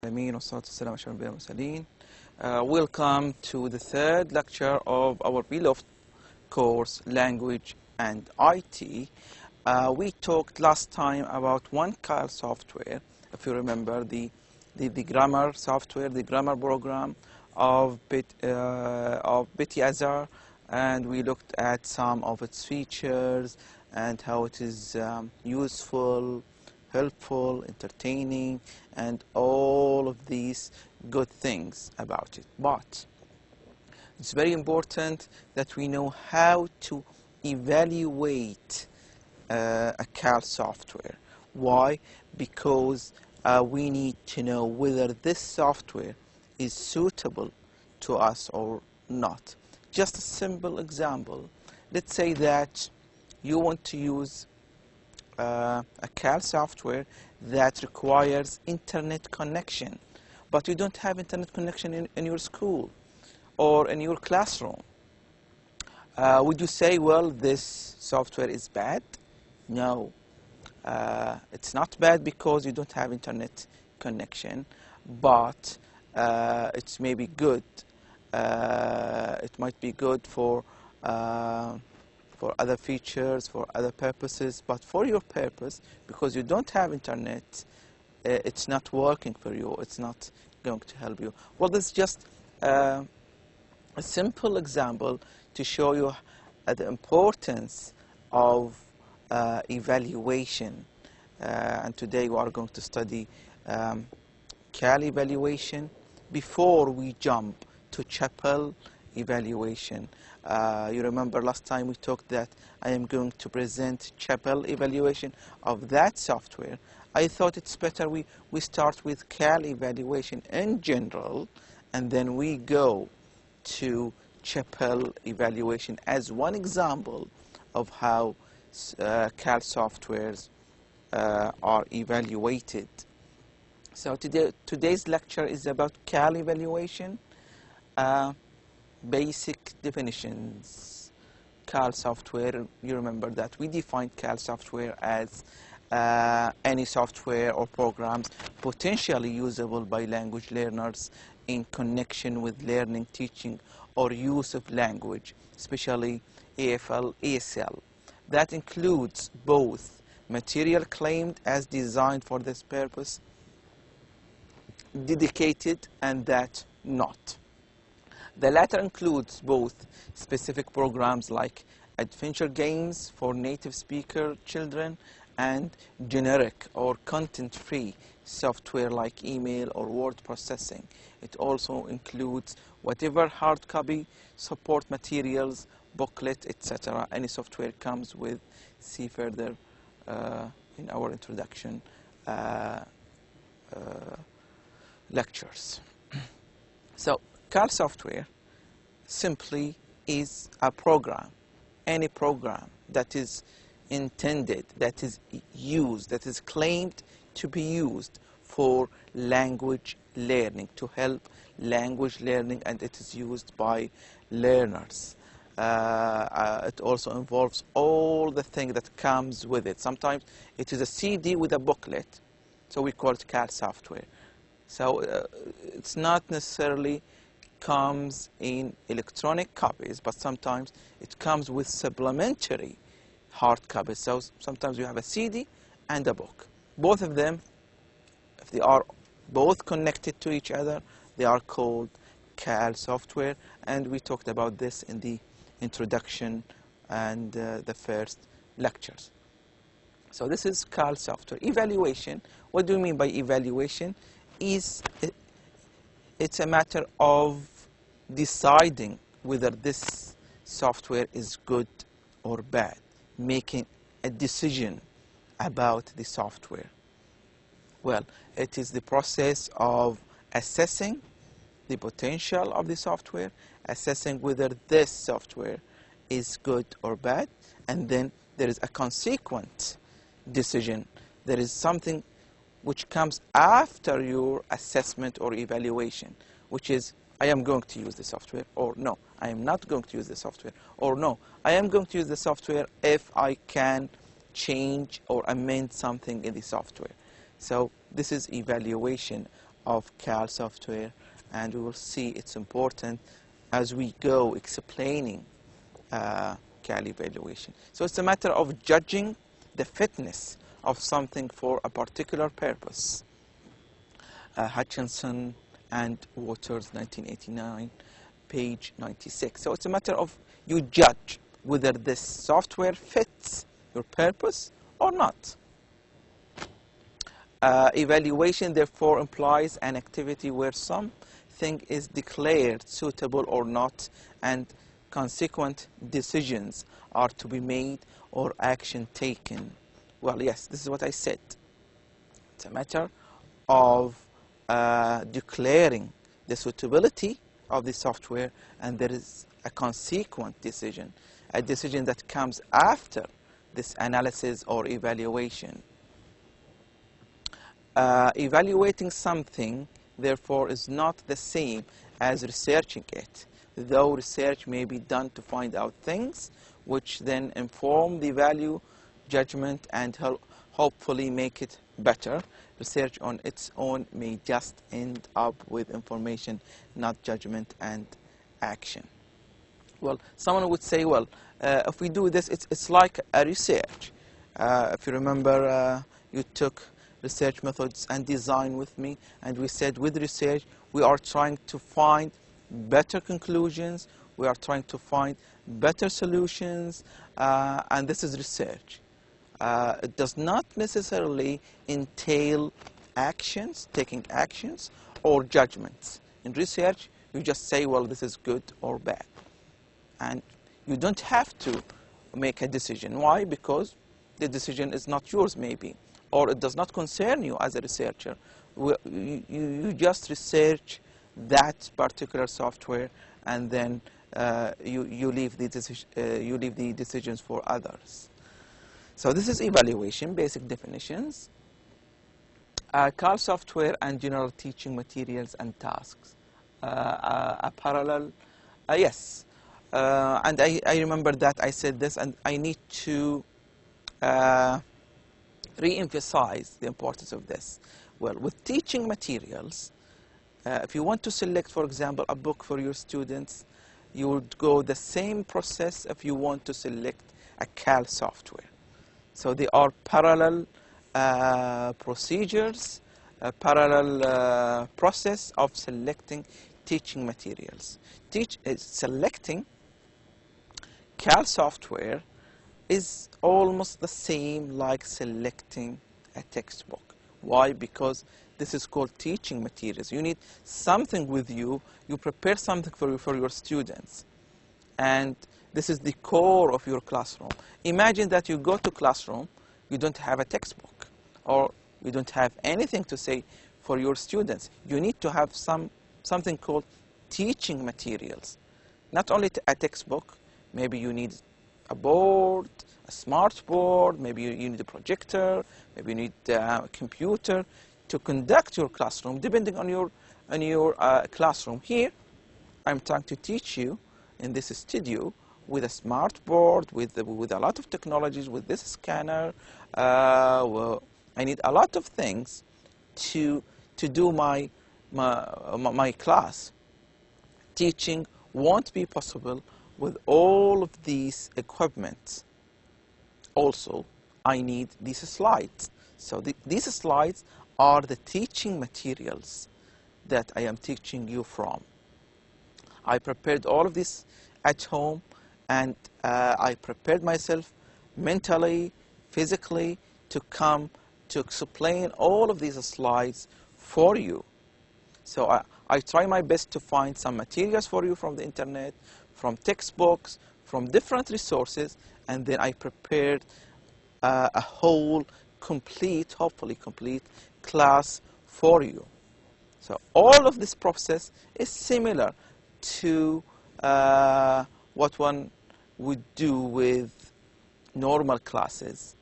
العالمين والصلاة والسلام على أشرف الأنبياء والمرسلين. Welcome to the third lecture of our beloved course, Language and IT. We talked last time about one CAL software, if you remember, the grammar software, the grammar program of Yazar, and we looked at some of its features and how it is useful, helpful, entertaining, and all of these good things about it. But it's very important that we know how to evaluate a CAL software. Why? Because we need to know whether this software is suitable to us or not. Just a simple example. Let's say that you want to use a CAL software that requires internet connection, but you don't have internet connection in your school or in your classroom. Would you say, well, this software is bad? No, it's not bad because you don't have internet connection, but it's maybe good. It might be good for other features, for other purposes, but for your purpose, because you don't have internet, it's not working for you, it's not going to help you. Well, this is just a simple example to show you the importance of evaluation. And today we are going to study CAL evaluation before we jump to Chapel evaluation. You remember last time we talked that I am going to present Chapel evaluation of that software. I thought it's better we start with CAL evaluation in general, and then we go to Chapel evaluation as one example of how CAL softwares are evaluated. So today's lecture is about CAL evaluation. Basic definitions. CAL software, you remember that we defined CAL software as any software or programs potentially usable by language learners in connection with learning, teaching, or use of language, especially AFL, ESL. That includes both material claimed as designed for this purpose, dedicated, and that not. The latter includes both specific programs like adventure games for native speaker children and generic or content-free software like email or word processing. It also includes whatever hard copy, support materials, booklet, etc. Any software comes with. See further in our introduction lectures. So, CAL software simply is a program, any program that is intended, that is used, that is claimed to be used for language learning, to help language learning, and it is used by learners. It also involves all the things that comes with it. Sometimes it is a CD with a booklet, so we call it CAL software. So it's not necessarily comes in electronic copies, but sometimes it comes with supplementary hard copies. So sometimes you have a CD and a book. Both of them, if they are both connected to each other, they are called CAL software, and we talked about this in the introduction and the first lectures. So this is CAL software. Evaluation, what do you mean by evaluation? It's a matter of deciding whether this software is good or bad, making a decision about the software. Well, it is the process of assessing the potential of the software, assessing whether this software is good or bad, and then there is a consequent decision. There is something which comes after your assessment or evaluation, which is, I am going to use the software, or no, I am not going to use the software, or no, I am going to use the software if I can change or amend something in the software. So this is evaluation of CAL software, and we will see its importance as we go explaining CAL evaluation. So it's a matter of judging the fitness of something for a particular purpose. Hutchinson and Waters, 1989, page 96. So it's a matter of you judge whether this software fits your purpose or not. Evaluation, therefore, implies an activity where something is declared suitable or not, and consequent decisions are to be made or action taken. Well, yes, this is what I said. It's a matter of declaring the suitability of the software, and there is a consequent decision, a decision that comes after this analysis or evaluation. Evaluating something, therefore, is not the same as researching it, though research may be done to find out things which then inform the value judgment and hopefully make it better. Research on its own may just end up with information, not judgment and action. Well, someone would say, well, if we do this, it's like a research. If you remember, you took research methods and design with me, and we said with research, we are trying to find better conclusions, we are trying to find better solutions, and this is research. It does not necessarily entail actions, taking actions, or judgments. In research, you just say, well, this is good or bad. And you don't have to make a decision. Why? Because the decision is not yours, maybe, or it does not concern you as a researcher. You just research that particular software, and then you leave the decisions for others. So this is evaluation, basic definitions. CAL software and general teaching materials and tasks. A parallel, yes. And I remember that I said this, and I need to re-emphasize the importance of this. Well, with teaching materials, if you want to select, for example, a book for your students, you would go the same process if you want to select a CAL software. So they are parallel procedures, a parallel process of selecting teaching materials. Selecting CAL software is almost the same like selecting a textbook. Why? Because this is called teaching materials. You need something with you. You prepare something for your students. And this is the core of your classroom. Imagine that you go to classroom, you don't have a textbook, or you don't have anything to say for your students. You need to have something called teaching materials. Not only a textbook, maybe you need a board, a smart board, maybe you need a projector, maybe you need a computer to conduct your classroom, depending on your classroom. Here, I'm trying to teach you in this studio with a smart board, with a lot of technologies, with this scanner. Well, I need a lot of things to do my class. Teaching won't be possible with all of these equipment. Also, I need these slides. So these slides are the teaching materials that I am teaching you from. I prepared all of this at home, and I prepared myself mentally, physically, to come to explain all of these slides for you. So I try my best to find some materials for you from the internet, from textbooks, from different resources, and then I prepared a whole complete, hopefully complete, class for you. So all of this process is similar to what one would do with normal classes.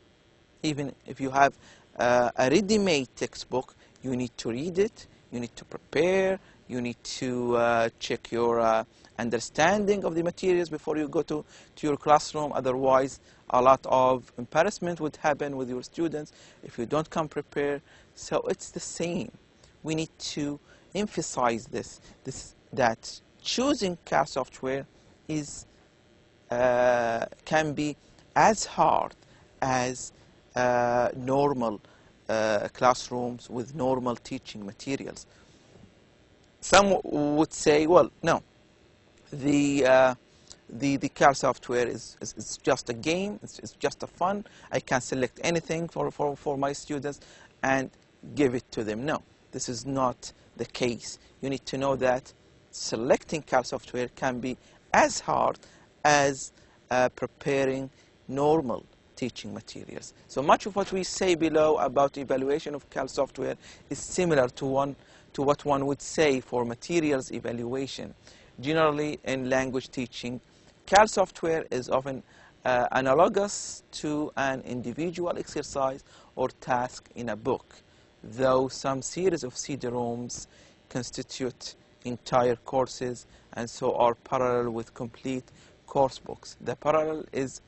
Even if you have a ready-made textbook, you need to read it, you need to prepare, you need to check your understanding of the materials before you go to your classroom. Otherwise, a lot of embarrassment would happen with your students if you don't come prepared. So it's the same we need to emphasize this that choosing CAD software is can be as hard as normal classrooms with normal teaching materials. Some would say, well, no, the CAD software is just a game, it's just a fun. I can select anything for my students and give it to them. No, this is not the case. You need to know that selecting CAD software can be as hard as preparing normal teaching materials. So much of what we say below about evaluation of CAD software is similar to what one would say for materials evaluation. Generally, in language teaching, CAD software is often analogous to an individual exercise or task in a book, though some series of CD-ROMs constitute entire courses and so are parallel with complete course books. The parallel is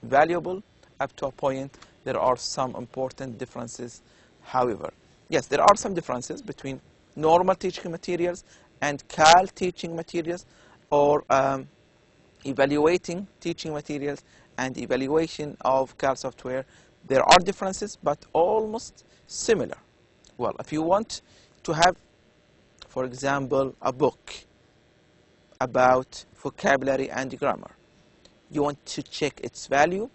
valuable up to a point. There are some important differences, however. Yes, there are some differences between normal teaching materials and CAD teaching materials, or evaluating teaching materials and evaluation of CAD software. There are differences, but almost similar. Well, if you want to have, for example, a book about vocabulary and grammar, you want to check its value.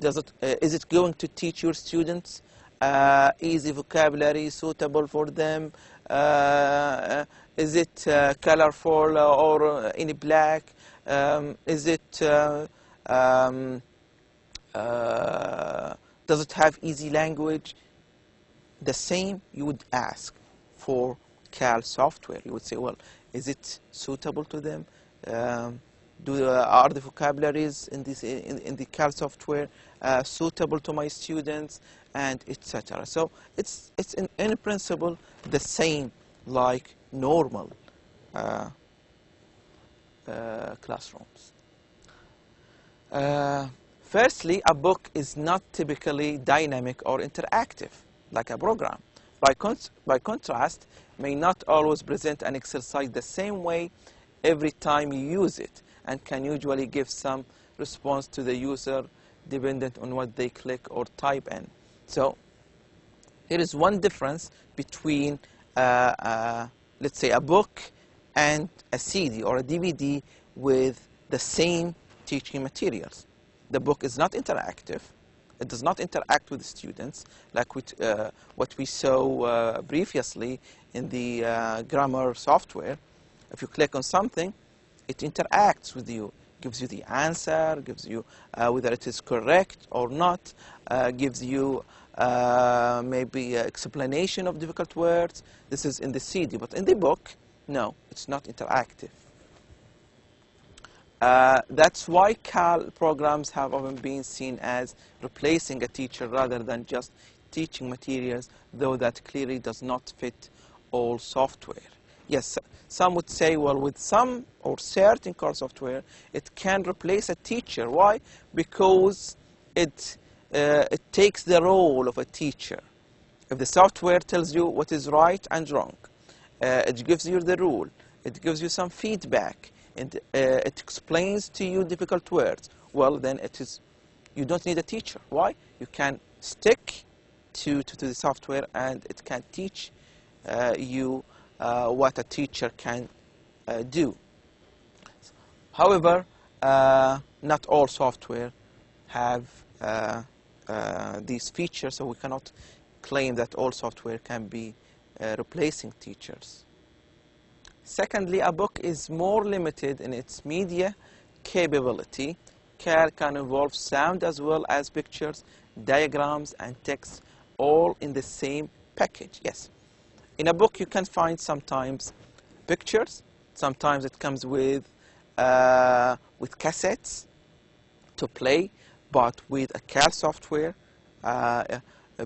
Is it going to teach your students easy vocabulary, suitable for them? Is it colorful or in black? Does it have easy language? The same you would ask for CAD software. You would say, well, is it suitable to them? Are the vocabularies in the CAD software suitable to my students, and etc. So it's in principle the same like normal classrooms. Firstly, a book is not typically dynamic or interactive like a program. By contrast, may not always present an exercise the same way every time you use it, and can usually give some response to the user dependent on what they click or type in. So here is one difference between, let's say, a book and a CD or a DVD with the same teaching materials. The book is not interactive. It does not interact with the students like what we saw previously in the grammar software. If you click on something, it interacts with you, gives you the answer, gives you whether it is correct or not, gives you maybe explanation of difficult words. This is in the CD, but in the book, no, it's not interactive. That's why CAD programs have often been seen as replacing a teacher rather than just teaching materials, though that clearly does not fit all software. Yes, some would say, well, with some or certain CAD software, it can replace a teacher. Why? Because it takes the role of a teacher. If the software tells you what is right and wrong, it gives you the rule, it gives you some feedback, and it explains to you difficult words, well, then you don't need a teacher. Why? You can stick to the software and it can teach you what a teacher can do. However, not all software have these features, so we cannot claim that all software can be replacing teachers. Secondly, a book is more limited in its media capability. CAD can involve sound as well as pictures, diagrams, and text, all in the same package. Yes. In a book, you can find sometimes pictures. Sometimes it comes with cassettes to play, but with a CAD software,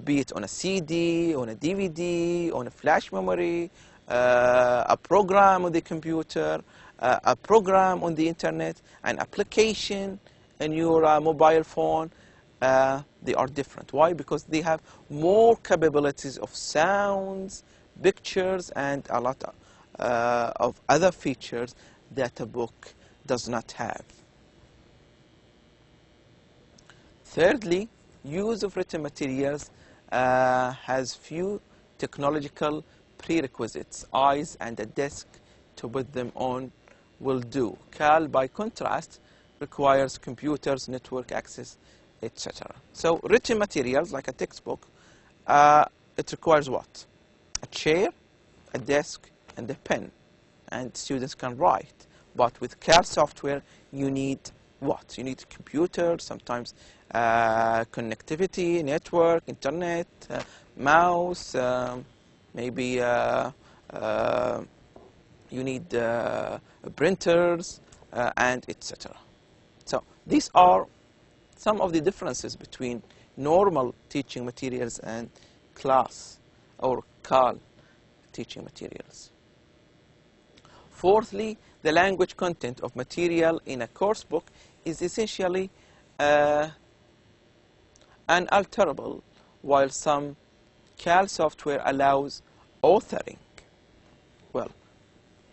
be it on a CD, on a DVD, on a flash memory, a program on the computer, a program on the internet, an application in your mobile phone, they are different. Why? Because they have more capabilities of sounds, pictures and a lot of other features that a book does not have. Thirdly, use of written materials has few technological prerequisites. Eyes and a desk to put them on will do. CAL, by contrast, requires computers, network access, etc. So written materials, like a textbook, it requires what? A chair, a desk, and a pen. And students can write. But with CAL software, you need what? You need a computer, sometimes connectivity, network, internet, mouse, maybe you need printers, and etc. So these are some of the differences between normal teaching materials and class or CAL teaching materials. Fourthly, the language content of material in a course book is essentially unalterable, while some CAL software allows authoring. Well,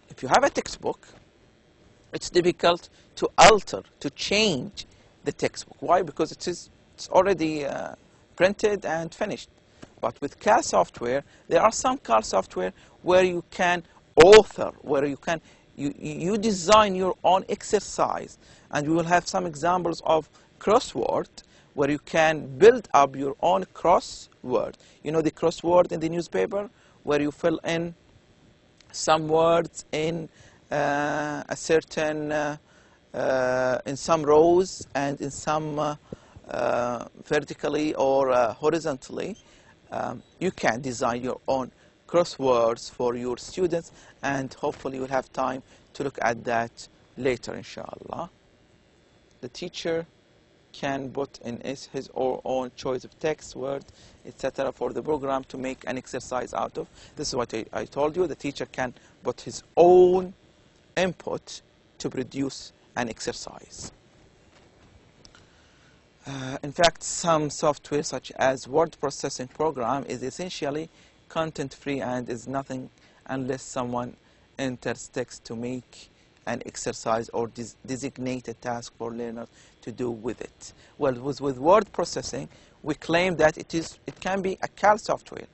if you have a textbook, it's difficult to alter, to change the textbook. Why? Because it's already printed and finished. But with CAL software, there are some CAL software where you can author, where you design your own exercise. And we will have some examples of crossword where you can build up your own crossword. You know the crossword in the newspaper, where you fill in some words in a certain, in some rows and in some vertically or horizontally. You can design your own crosswords for your students, and hopefully you'll have time to look at that later, inshallah. The teacher can put in his or own choice of text, word, etc. for the program to make an exercise out of. This is what I told you. The teacher can put his own input to produce an exercise. In fact, some software such as word processing program is essentially content-free and is nothing unless someone enters text to make an exercise or designate a task for learners to do with it. Well, with word processing, we claim that it can be a CAL software,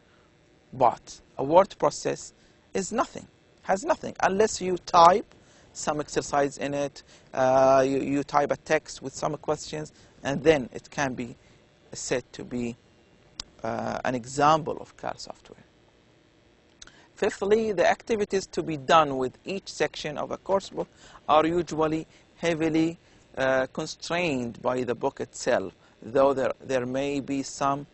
but a word process is nothing, has nothing, unless you type some exercise in it, you type a text with some questions, and then it can be said to be an example of CAL software. Fifthly, the activities to be done with each section of a course book are usually heavily constrained by the book itself, though there may be some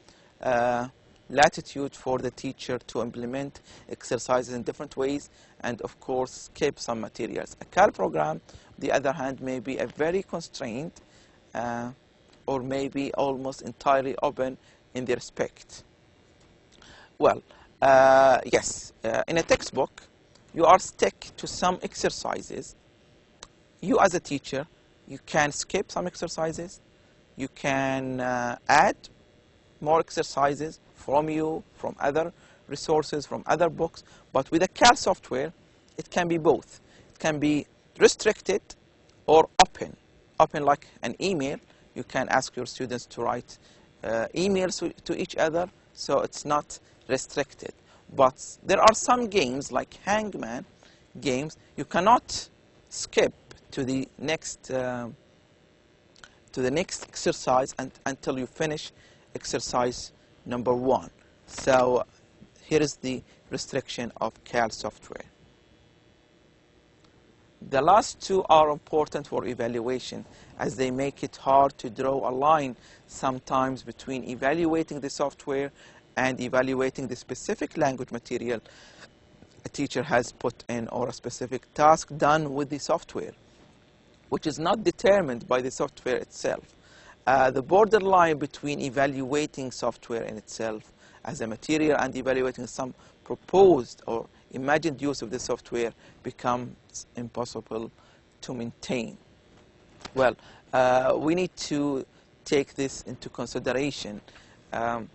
latitude for the teacher to implement exercises in different ways and, of course, skip some materials. A CAL program, on the other hand, may be a very constrained or maybe almost entirely open in their respect. Well, yes, in a textbook, you are stuck to some exercises. You as a teacher, you can skip some exercises. You can add more exercises from other resources, from other books. But with a CAL software, it can be both. It can be restricted or open. Open like an email. You can ask your students to write emails to each other, so it's not restricted. But there are some games, like hangman games, you cannot skip to the next exercise until you finish exercise number 1. So here is the restriction of CAL software. The last two are important for evaluation, as they make it hard to draw a line sometimes between evaluating the software and evaluating the specific language material a teacher has put in, or a specific task done with the software, which is not determined by the software itself. The borderline between evaluating software in itself as a material and evaluating some proposed or imagined use of the software becomes impossible to maintain. Well, we need to take this into consideration. And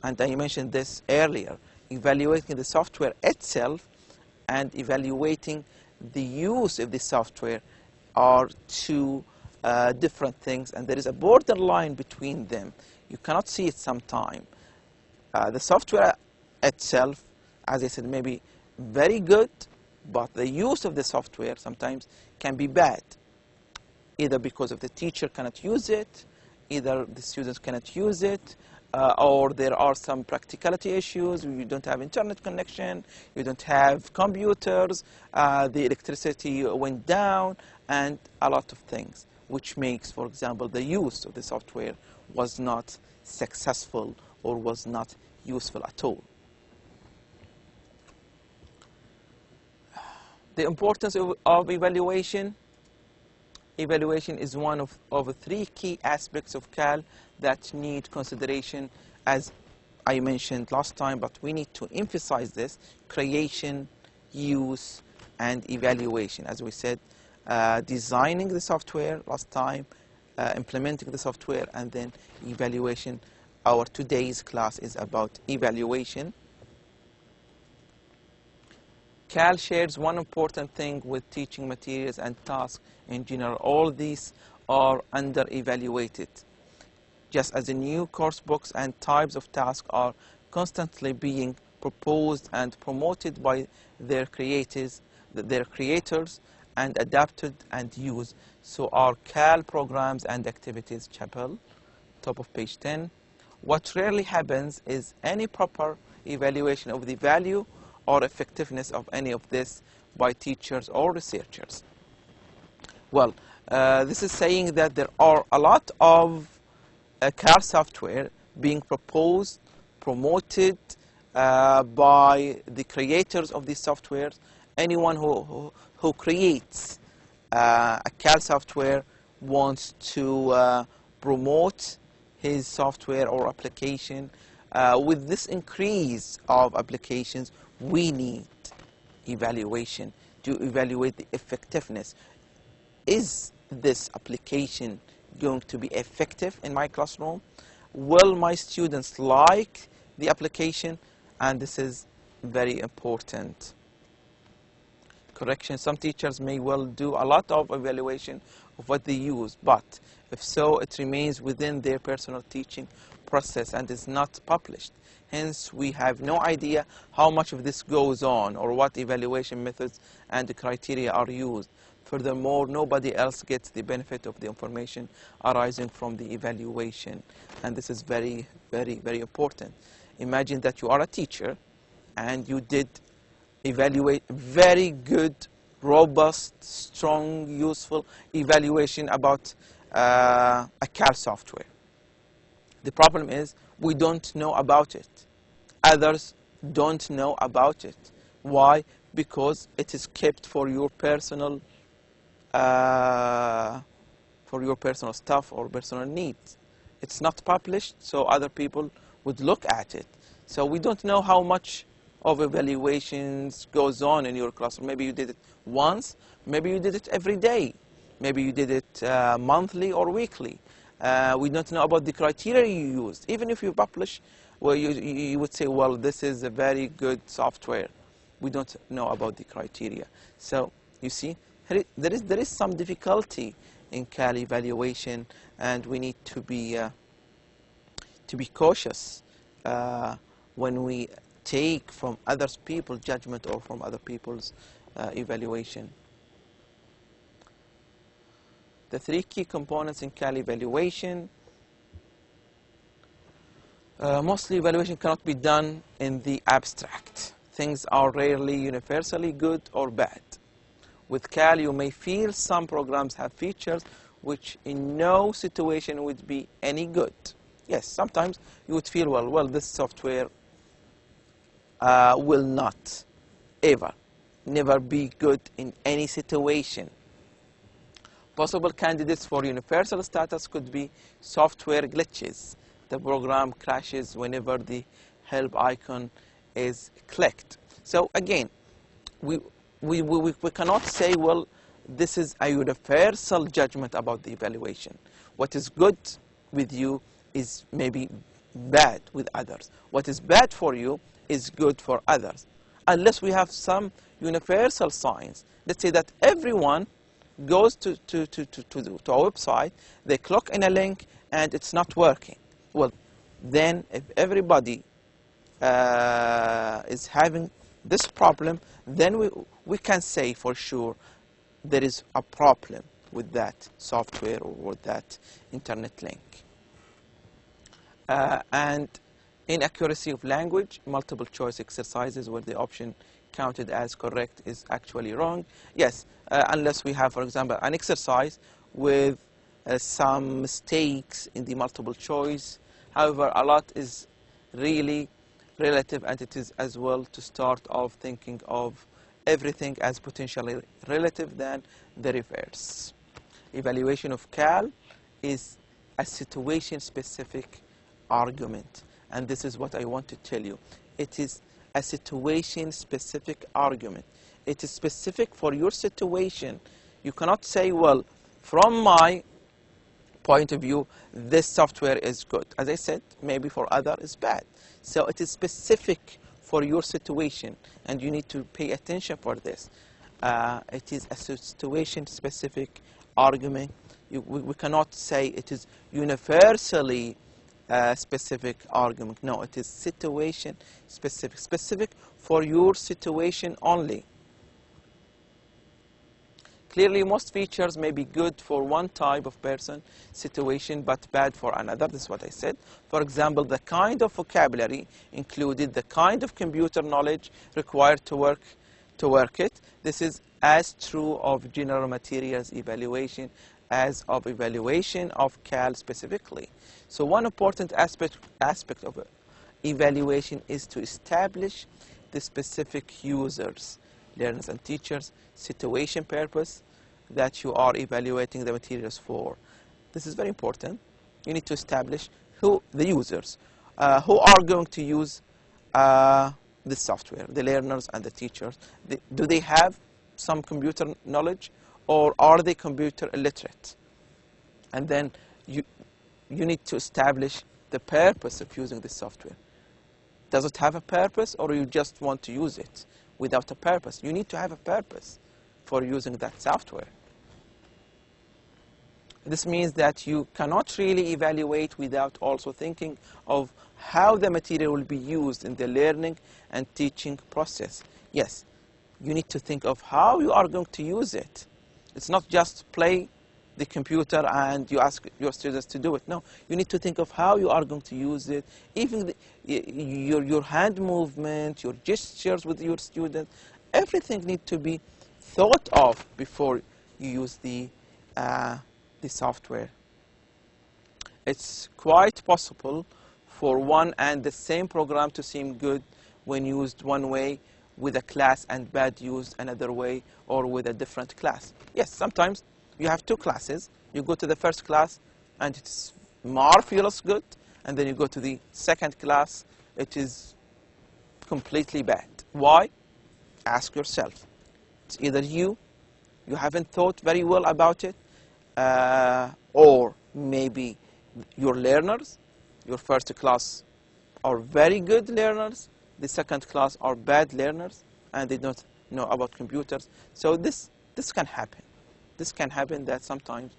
I mentioned this earlier. evaluating the software itself and evaluating the use of the software are two different things, and there is a borderline between them. You cannot see it sometime. The software itself, as I said, may be very good, but the use of the software sometimes can be bad, either because of the teacher cannot use it, either the students cannot use it, or there are some practicality issues. You don't have internet connection, you don't have computers, the electricity went down, and a lot of things, which makes, for example, the use of the software was not successful or was not useful at all. The importance of evaluation. Evaluation is one of three key aspects of CAL that need consideration, as I mentioned last time, but we need to emphasize this: creation, use, and evaluation. As we said, designing the software last time, implementing the software, and then evaluation. Our today's class is about evaluation. CAL shares one important thing with teaching materials and tasks in general. All these are under-evaluated. Just as the new course books and types of tasks are constantly being proposed and promoted by their creators and adapted and used, so are CAL programs and activities. Chapel, top of page 10. What rarely happens is any proper evaluation of the value or effectiveness of any of this by teachers or researchers. Well, this is saying that there are a lot of CAL software being proposed, promoted by the creators of these softwares. Anyone who creates a CAL software wants to promote his software or application. With this increase of applications, we need evaluation to evaluate the effectiveness. Is this application going to be effective in my classroom? Will my students like the application? And this is very important. Correction: some teachers may well do a lot of evaluation of what they use, but if so, it remains within their personal teaching process and is not published. Hence, we have no idea how much of this goes on or what evaluation methods and criteria are used. Furthermore, nobody else gets the benefit of the information arising from the evaluation. And this is very, very, very important. Imagine that you are a teacher and you did evaluate very good, robust, strong, useful evaluation about a CAL software. The problem is we don't know about it. Others don't know about it. Why? Because it is kept for your personal stuff or personal needs. It's not published, so other people would look at it. So we don't know how much of evaluations goes on in your classroom. Maybe you did it once, maybe you did it every day, maybe you did it monthly or weekly. We don't know about the criteria you used. Even if you publish, well, you would say, well, this is a very good software. We don't know about the criteria. So you see, there is some difficulty in CAL evaluation, and we need to be cautious when we take from other people's judgment or from other people's evaluation. The three key components in CAL evaluation. Mostly evaluation cannot be done in the abstract. Things are rarely universally good or bad. With CAL, you may feel some programs have features which in no situation would be any good. Yes, sometimes you would feel, well, this software will not never be good in any situation. Possible candidates for universal status could be software glitches. The program crashes whenever the help icon is clicked. So again, we cannot say, well, this is a universal judgment about the evaluation. What is good with you is maybe bad with others. What is bad for you is good for others. Unless we have some universal signs. Let's say that everyone goes to a website, they click in a link, and it's not working. Well, then if everybody is having this problem, then we can say for sure there is a problem with that software or with that internet link. And inaccuracy of language, multiple choice exercises where the option counted as correct is actually wrong. Yes, unless we have, for example, an exercise with some mistakes in the multiple choice. However, a lot is really relative, and it is as well to start off thinking of everything as potentially relative than the reverse. Evaluation of CAL is a situation-specific argument, and this is what I want to tell you. It is a situation-specific argument. It is specific for your situation. You cannot say, well, from my point of view, this software is good. As I said, maybe for others it's bad. So it is specific for your situation, and you need to pay attention for this. It is a situation-specific argument. We cannot say it is universally specific argument. No, it is situation-specific, specific for your situation only. Clearly, most features may be good for one type of person, situation, but bad for another. This is what I said. For example, the kind of vocabulary included, the kind of computer knowledge required to work it. This is as true of general materials evaluation as of evaluation of CAL specifically. So one important aspect of evaluation is to establish the specific users, learners and teachers, situation purpose that you are evaluating the materials for. This is very important. You need to establish who the users, who are going to use the software, the learners and the teachers. Do they have some computer knowledge, or are they computer illiterate? And then you need to establish the purpose of using this software. Does it have a purpose, or you just want to use it without a purpose? You need to have a purpose for using that software. This means that you cannot really evaluate without also thinking of how the material will be used in the learning and teaching process. Yes, you need to think of how you are going to use it. It's not just play the computer and you ask your students to do it. No, you need to think of how you are going to use it. Even your hand movement, your gestures with your students, everything needs to be thought of before you use the software. It's quite possible for one and the same program to seem good when used one way with a class and bad used another way, or with a different class. Yes, sometimes you have two classes. You go to the first class and it's marvelous good, and then you go to the second class, it is completely bad. Why? Ask yourself. It's either you haven't thought very well about it, or maybe your learners, your first class are very good learners, the second class are bad learners, and they don't know about computers. So this can happen. This can happen that sometimes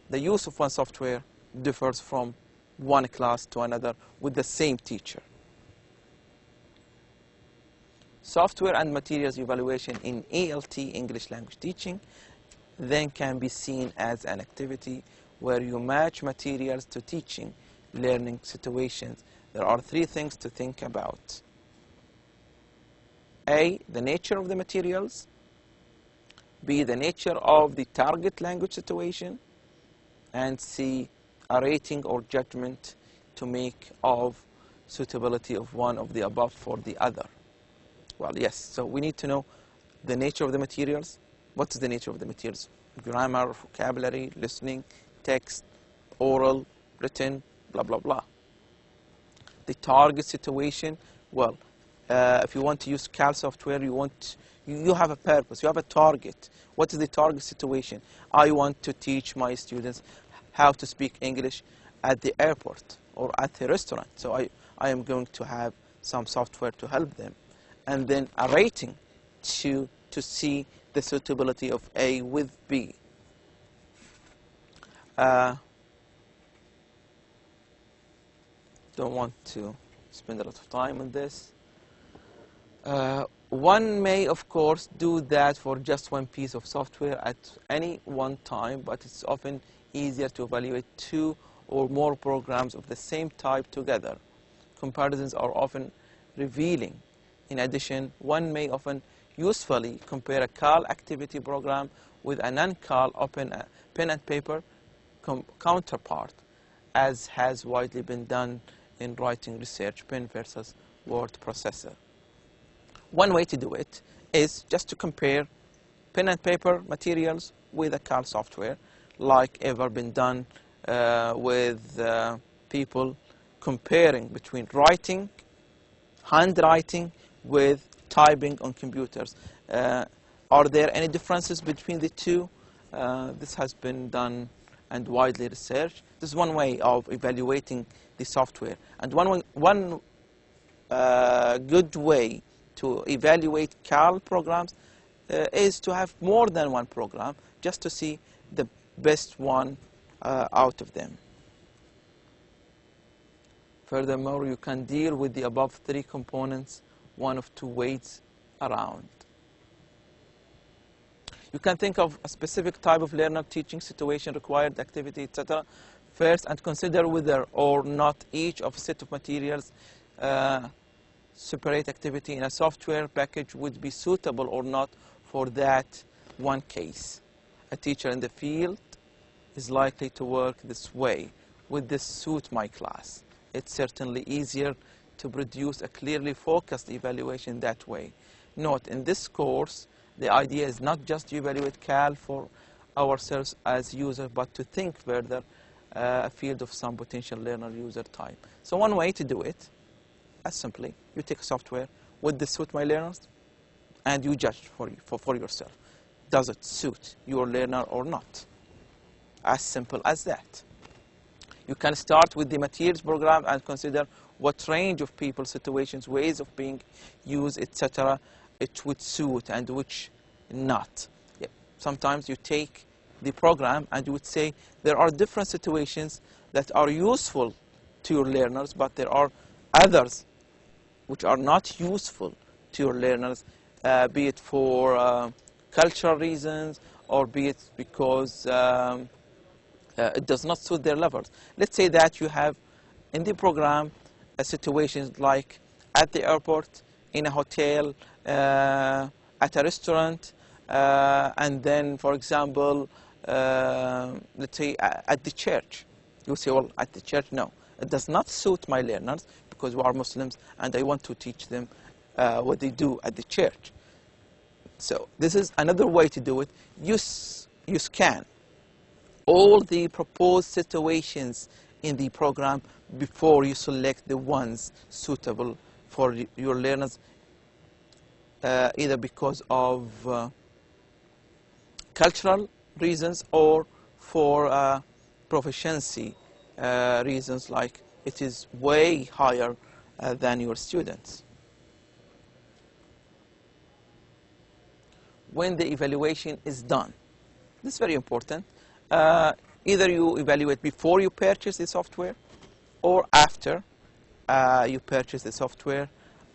the use of one software differs from one class to another with the same teacher. Software and materials evaluation in ALT, English language teaching, then can be seen as an activity where you match materials to teaching, learning situations. There are three things to think about. A, the nature of the materials. B, the nature of the target language situation. And C, a rating or judgment to make of suitability of one of the above for the other. Well, yes, so we need to know the nature of the materials. What is the nature of the materials? Grammar, vocabulary, listening, text, oral, written, blah, blah, blah. The target situation, well, if you want to use CAL software, you have a purpose, you have a target. What is the target situation? I want to teach my students how to speak English at the airport or at the restaurant. So I am going to have some software to help them, and then a rating to see the suitability of A with B. Don't want to spend a lot of time on this. One may, of course, do that for just one piece of software at any one time, but it's often easier to evaluate two or more programs of the same type together. Comparisons are often revealing. In addition, one may often usefully compare a CAL activity program with a non-CAL open pen and paper counterpart, as has widely been done in writing research, pen versus word processor. One way to do it is just to compare pen and paper materials with a CAL software, like ever been done with people comparing between writing, handwriting, with typing on computers. Are there any differences between the two? This has been done and widely researched. This is one way of evaluating the software. And one good way to evaluate CAL programs is to have more than one program, just to see the best one out of them. Furthermore, you can deal with the above three components one of two ways around. You can think of a specific type of learner, teaching situation, required activity, etc. first, and consider whether or not each of a set of materials separate activity in a software package would be suitable or not for that one case. A teacher in the field is likely to work this way. Would this suit my class? It's certainly easier to produce a clearly focused evaluation that way. Note, in this course, the idea is not just to evaluate CAL for ourselves as users, but to think further a field of some potential learner user type. So one way to do it, as simply, you take software, would this suit my learners? And you judge for yourself. Does it suit your learner or not? As simple as that. You can start with the materials program and consider what range of people, situations, ways of being used, etc. it would suit and which not. Yeah. Sometimes you take the program and you would say there are different situations that are useful to your learners, but there are others which are not useful to your learners, be it for cultural reasons or be it because it does not suit their levels. Let's say that you have in the program situations like at the airport, in a hotel, at a restaurant, and then, for example, let's say at the church. You say, well, at the church, no. It does not suit my learners because we are Muslims and I want to teach them what they do at the church. So this is another way to do it. You scan all the proposed situations in the program before you select the ones suitable for your learners, either because of cultural reasons or for proficiency reasons, like it is way higher than your students. When the evaluation is done, this is very important. Either you evaluate before you purchase the software, or after you purchase the software,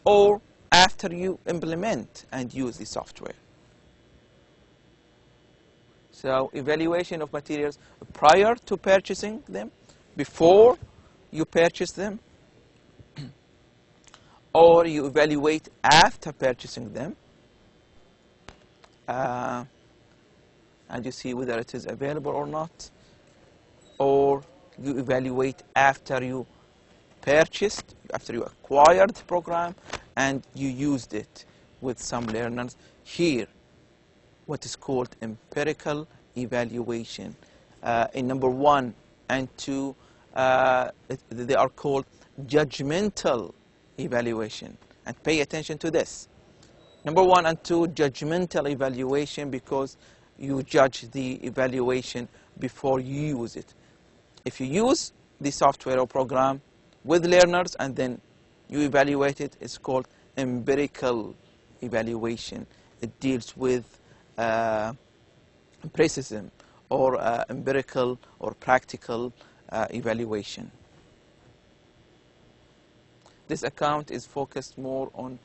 or after you implement and use the software. So evaluation of materials prior to purchasing them, before you purchase them, or you evaluate after purchasing them, and you see whether it is available or not, or you evaluate after you purchased, after you acquired the program and you used it with some learners. Here, what is called empirical evaluation. In number 1 and 2, they are called judgmental evaluation. And pay attention to this. Number 1 and 2, judgmental evaluation, because you judge the evaluation before you use it. If you use the software or program with learners and then you evaluate it, it's called empirical evaluation. It deals with empiricism, or empirical or practical evaluation. This account is focused more on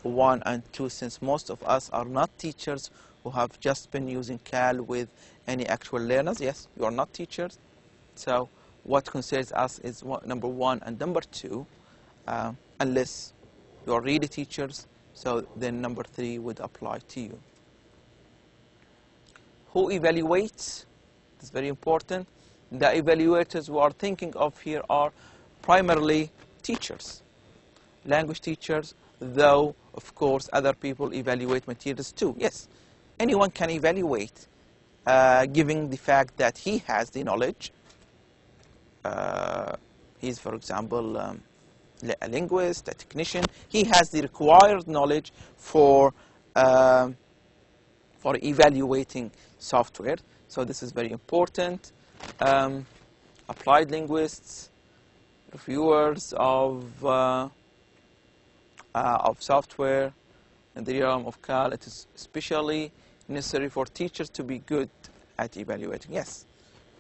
1 and 2, since most of us are not teachers who have just been using CAL with any actual learners. Yes, you are not teachers. So what concerns us is number 1 and number 2, unless you are really teachers, so then number 3 would apply to you. Who evaluates? It's very important. The evaluators we are thinking of here are primarily teachers, language teachers, though, of course, other people evaluate materials too. Yes, anyone can evaluate, given the fact that he has the knowledge. He's, for example, a linguist, a technician. He has the required knowledge for evaluating software. So this is very important. Applied linguists, reviewers of software in the realm of CAL, it is especially necessary for teachers to be good at evaluating. Yes,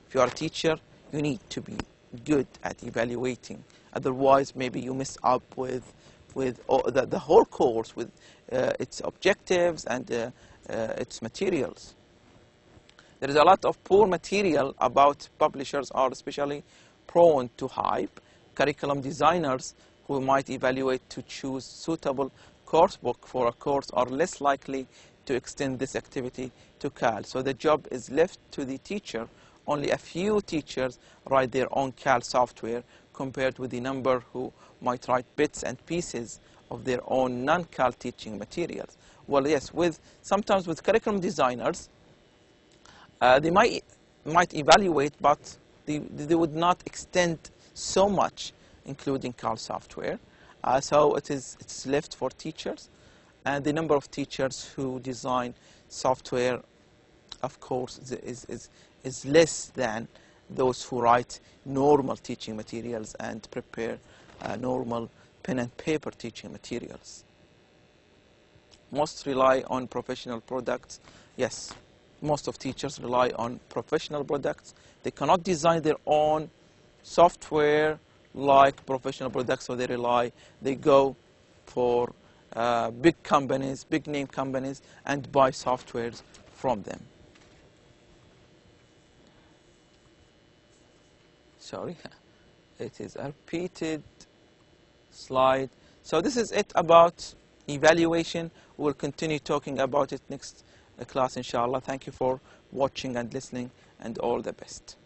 if you are a teacher, you need to be good at evaluating. Otherwise, maybe you miss up with the whole course, with its objectives and its materials. There is a lot of poor material about publishers are especially prone to hype. Curriculum designers who might evaluate to choose suitable coursebook for a course are less likely to extend this activity to CAL. So the job is left to the teacher. Only a few teachers write their own CAL software compared with the number who might write bits and pieces of their own non-CAL teaching materials. Well, yes, sometimes with curriculum designers, they might evaluate, but they would not extend so much, including CAL software. So it's left for teachers, and the number of teachers who design software, of course, is less than those who write normal teaching materials and prepare normal pen and paper teaching materials. Most rely on professional products. Yes, most of teachers rely on professional products. They cannot design their own software like professional products, so they go for big companies, big name companies, and buy softwares from them. Sorry, it is a repeated slide. So this is it about evaluation. We'll continue talking about it next class, inshallah. Thank you for watching and listening, and all the best.